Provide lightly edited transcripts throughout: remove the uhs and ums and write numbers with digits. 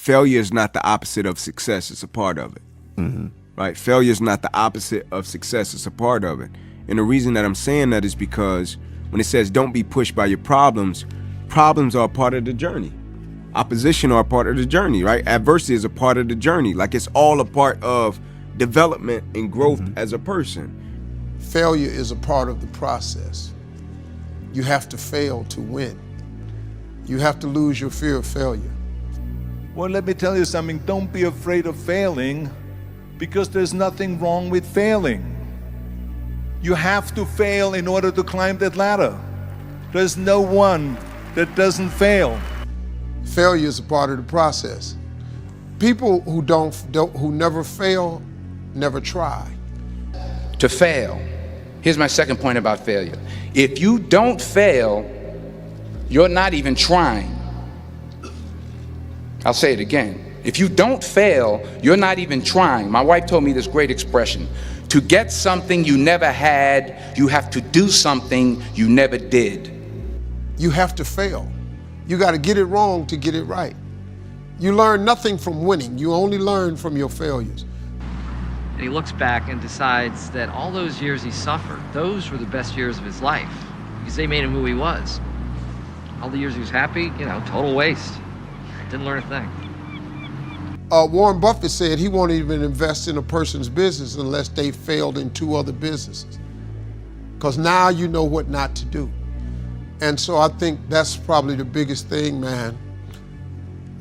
failure is not the opposite of success, it's a part of it. Right? Failure is not the opposite of success, it's a part of it. And the reason that I'm saying that is because when it says don't be pushed by your problems, problems are a part of the journey. Opposition are a part of the journey, right? Adversity is a part of the journey. Like, it's all a part of development and growth as a person. Failure is a part of the process. You have to fail to win. You have to lose your fear of failure. Well, let me tell you something. Don't be afraid of failing, because there's nothing wrong with failing. You have to fail in order to climb that ladder. There's no one that doesn't fail. Failure is a part of the process. People who never fail, never try. To fail. Here's my second point about failure. If you don't fail, you're not even trying. I'll say it again. If you don't fail, you're not even trying. My wife told me this great expression. To get something you never had, you have to do something you never did. You have to fail. You got to get it wrong to get it right. You learn nothing from winning. You only learn from your failures. And he looks back and decides that all those years he suffered, those were the best years of his life, because they made him who he was. All the years he was happy, total waste. Didn't learn a thing. Warren Buffett said he won't even invest in a person's business unless they failed in 2 other businesses. Because now you know what not to do. And so I think that's probably the biggest thing, man.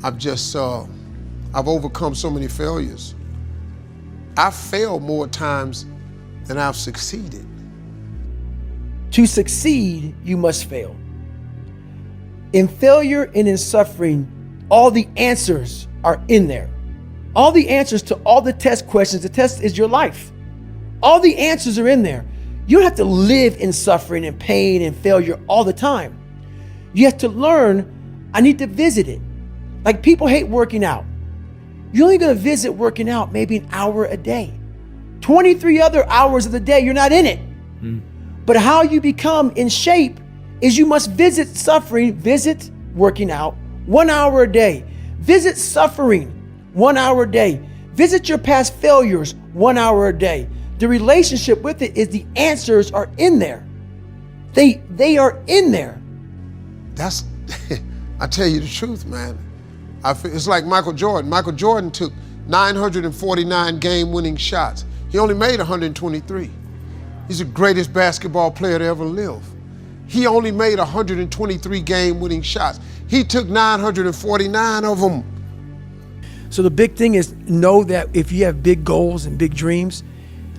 I've overcome so many failures. I've failed more times than I've succeeded. To succeed, you must fail. In failure and in suffering, all the answers are in there. All the answers to all the test questions. The test is your life. All the answers are in there. You don't have to live in suffering and pain and failure all the time. You have to learn, I need to visit it. Like, people hate working out. You're only gonna visit working out maybe an hour a day. 23 other hours of the day, you're not in it. But how you become in shape is you must visit suffering, visit working out 1 hour a day. Visit suffering 1 hour a day. Visit your past failures 1 hour a day. The relationship with it is the answers are in there. They are in there. That's, I tell you the truth, man. It's like Michael Jordan. Michael Jordan took 949 game-winning shots. He only made 123. He's the greatest basketball player to ever live. He only made 123 game-winning shots. He took 949 of them. So the big thing is, know that if you have big goals and big dreams,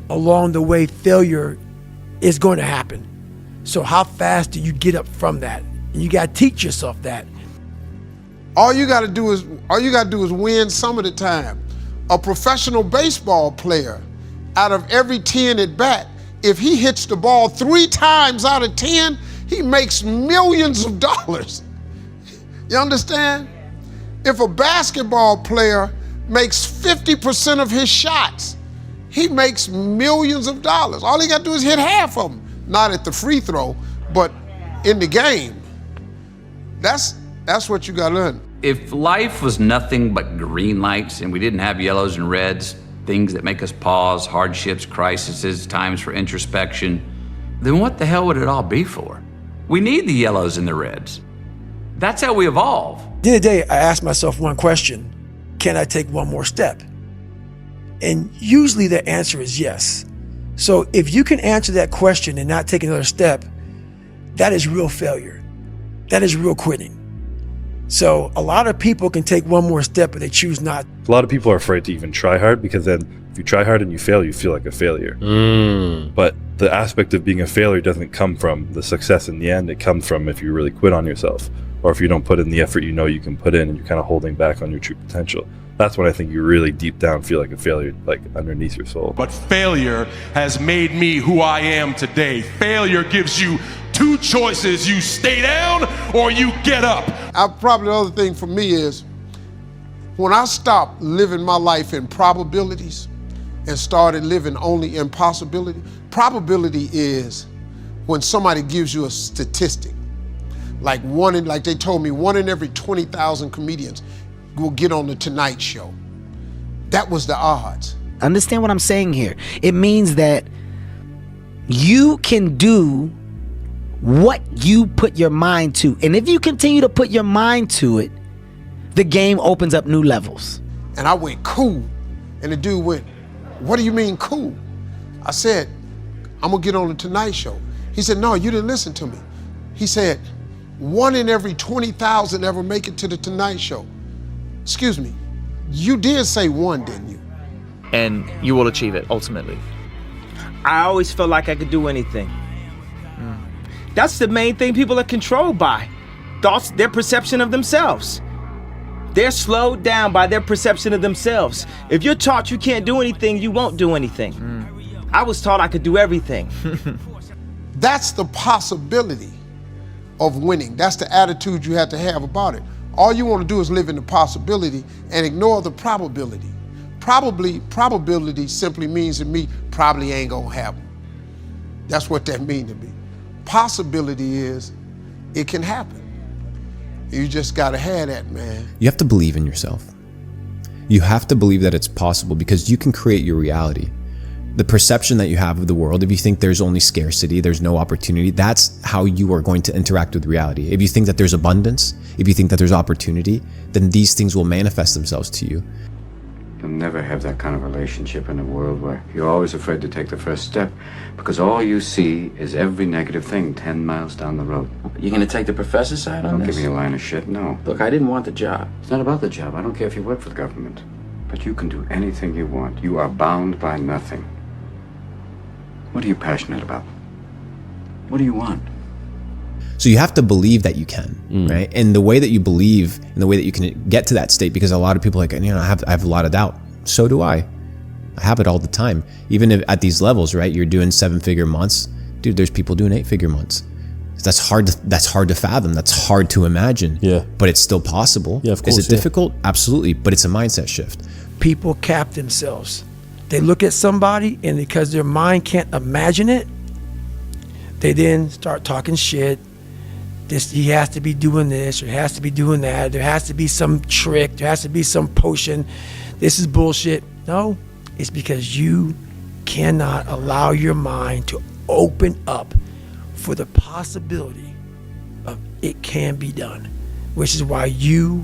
along the way, failure is going to happen. So how fast do you get up from that? And you got to teach yourself that. All you got to do is win some of the time. A professional baseball player, out of every 10 at bat, if he hits the ball 3 times out of 10, he makes millions of dollars. You understand? If a basketball player makes 50% of his shots, he makes millions of dollars. All he got to do is hit half of them. Not at the free throw, but in the game. That's what you got to learn. If life was nothing but green lights and we didn't have yellows and reds, things that make us pause, hardships, crises, times for introspection, then what the hell would it all be for? We need the yellows and the reds. That's how we evolve. The other day, I asked myself one question: can I take one more step? And usually the answer is yes. So if you can answer that question and not take another step, that is real failure. That is real quitting. So a lot of people can take one more step, but they choose not. A lot of people are afraid to even try hard, because then if you try hard and you fail, you feel like a failure. But the aspect of being a failure doesn't come from the success in the end. It comes from if you really quit on yourself, or if you don't put in the effort you can put in, and you're kind of holding back on your true potential. That's when I think you really deep down feel like a failure, like underneath your soul. But failure has made me who I am today. Failure gives you 2 choices. You stay down or you get up. Probably the other thing for me is, when I stopped living my life in probabilities and started living only in possibility. Probability is when somebody gives you a statistic, like they told me 1 in every 20,000 comedians will get on the Tonight Show. That was the odds. Understand what I'm saying here? It means that you can do what you put your mind to. And if you continue to put your mind to it, the game opens up new levels. And I went, cool. And the dude went, what do you mean cool? I said, I'm gonna get on the Tonight Show. He said, no, you didn't listen to me. He said, 1 in every 20,000 ever make it to the Tonight Show. Excuse me, you did say 1, didn't you? And you will achieve it, ultimately. I always felt like I could do anything. That's the main thing people are controlled by. Thoughts, their perception of themselves. They're slowed down by their perception of themselves. If you're taught you can't do anything, you won't do anything. I was taught I could do everything. That's the possibility of winning. That's the attitude you have to have about it. All you want to do is live in the possibility and ignore the probability. Probability simply means to me, probably ain't gonna happen. That's what that means to me. Possibility is, it can happen. You just gotta have that, man. You have to believe in yourself. You have to believe that it's possible because you can create your reality. The perception that you have of the world, if you think there's only scarcity, there's no opportunity, that's how you are going to interact with reality. If you think that there's abundance, if you think that there's opportunity, then these things will manifest themselves to you. You'll never have that kind of relationship in a world where you're always afraid to take the first step because all you see is every negative thing 10 miles down the road. You're gonna take the professor's side on Don't this? give me a line of shit, no. Look, I didn't want the job. It's not about the job. I don't care if you work for the government. But you can do anything you want. You are bound by nothing. What are you passionate about? What do you want? So you have to believe that you can, right? And the way that you believe and the way that you can get to that state, because a lot of people are like, you know, I have a lot of doubt. So do I. I have it all the time. Even if at these levels, right? You're doing 7-figure months. Dude, there's people doing 8-figure months. That's hard to fathom. That's hard to imagine. Yeah. But it's still possible. Yeah, of course. Is it difficult? Absolutely. But it's a mindset shift. People cap themselves. They look at somebody, and because their mind can't imagine it, they then start talking shit. He has to be doing this, or he has to be doing that. There has to be some trick. There has to be some potion. This is bullshit. No, it's because you cannot allow your mind to open up for the possibility of it can be done, which is why you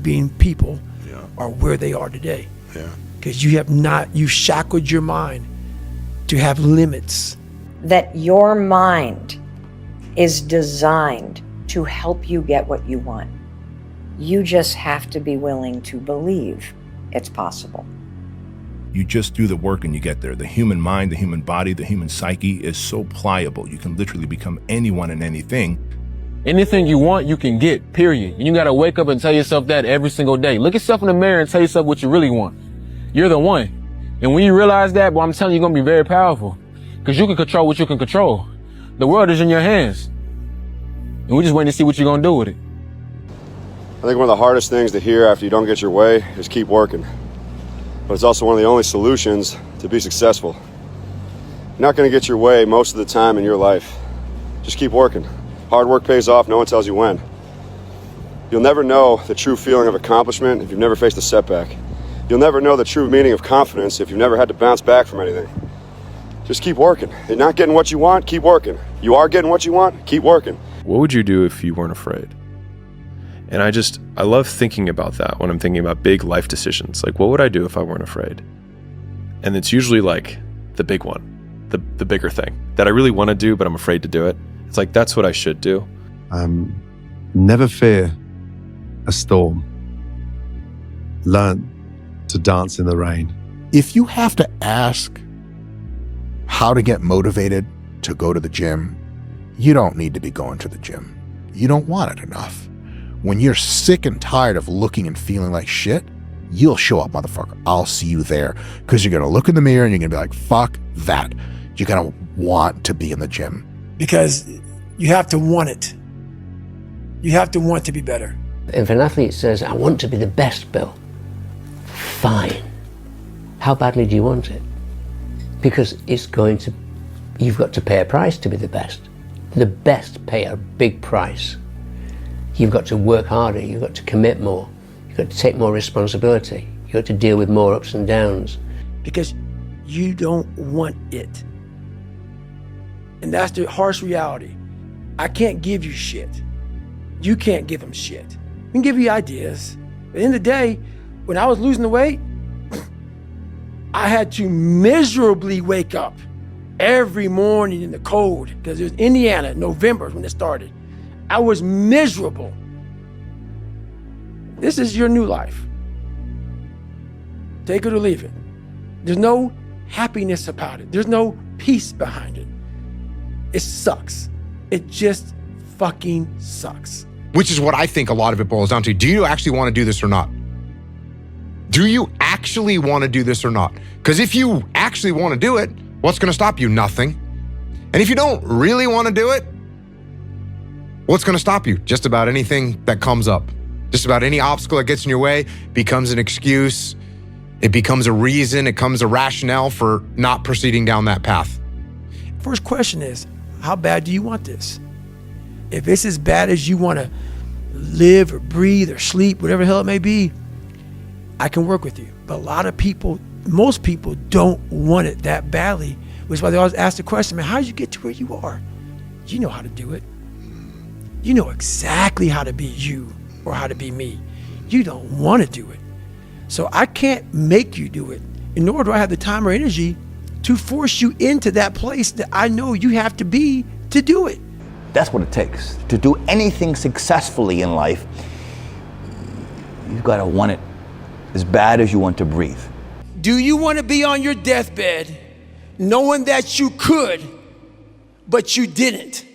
being people are where they are today. Yeah. Because you've shackled your mind to have limits. That your mind is designed to help you get what you want. You just have to be willing to believe it's possible. You just do the work and you get there. The human mind, the human body, the human psyche is so pliable. You can literally become anyone and anything. Anything you want, you can get, period. And you gotta wake up and tell yourself that every single day. Look yourself in the mirror and tell yourself what you really want. You're the one. And when you realize that, well, I'm telling you, you're gonna be very powerful. Because you can control what you can control. The world is in your hands. And we're just waiting to see what you're gonna do with it. I think one of the hardest things to hear after you don't get your way is keep working. But it's also one of the only solutions to be successful. You're not gonna get your way most of the time in your life. Just keep working. Hard work pays off, no one tells you when. You'll never know the true feeling of accomplishment if you've never faced a setback. You'll never know the true meaning of confidence if you've never had to bounce back from anything. Just keep working. You're not getting what you want, keep working. You are getting what you want, keep working. What would you do if you weren't afraid? And I love thinking about that when I'm thinking about big life decisions. Like, what would I do if I weren't afraid? And it's usually like the big one, the bigger thing that I really want to do, but I'm afraid to do it. It's like, that's what I should do. Never fear a storm. Learn to dance in the rain. If you have to ask how to get motivated to go to the gym, you don't need to be going to the gym. You don't want it enough. When you're sick and tired of looking and feeling like shit, you'll show up, motherfucker. I'll see you there. Because you're going to look in the mirror and you're going to be like, fuck that. You're going to want to be in the gym. Because you have to want it. You have to want to be better. If an athlete says, I want to be the best, Bill, fine. How badly do you want it? Because you've got to pay a price to be the best. The best pay a big price. You've got to work harder, you've got to commit more, You've got to take more responsibility. You've got to deal with more ups and downs. Because you don't want it. And that's the harsh reality. I can't give you shit. You can't give them shit. We can give you ideas. At the end of the day, when I was losing the weight, I had to miserably wake up every morning in the cold, because it was Indiana, November when it started. I was miserable. This is your new life. Take it or leave it. There's no happiness about it. There's no peace behind it. It sucks. It just fucking sucks. Which is what I think a lot of it boils down to. Do you actually want to do this or not? Do you actually want to do this or not? Because if you actually want to do it, what's going to stop you? Nothing. And if you don't really want to do it, what's going to stop you? Just about anything that comes up. Just about any obstacle that gets in your way becomes an excuse. It becomes a reason. It becomes a rationale for not proceeding down that path. First question is, how bad do you want this? If it's as bad as you want to live or breathe or sleep, whatever the hell it may be, I can work with you. But a lot of people, most people don't want it that badly, which is why they always ask the question, man, how did you get to where you are? You know how to do it. You know exactly how to be you or how to be me. You don't want to do it. So I can't make you do it, and nor do I have the time or energy to force you into that place that I know you have to be to do it. That's what it takes. To do anything successfully in life, you've got to want it as bad as you want to breathe. Do you want to be on your deathbed knowing that you could, but you didn't?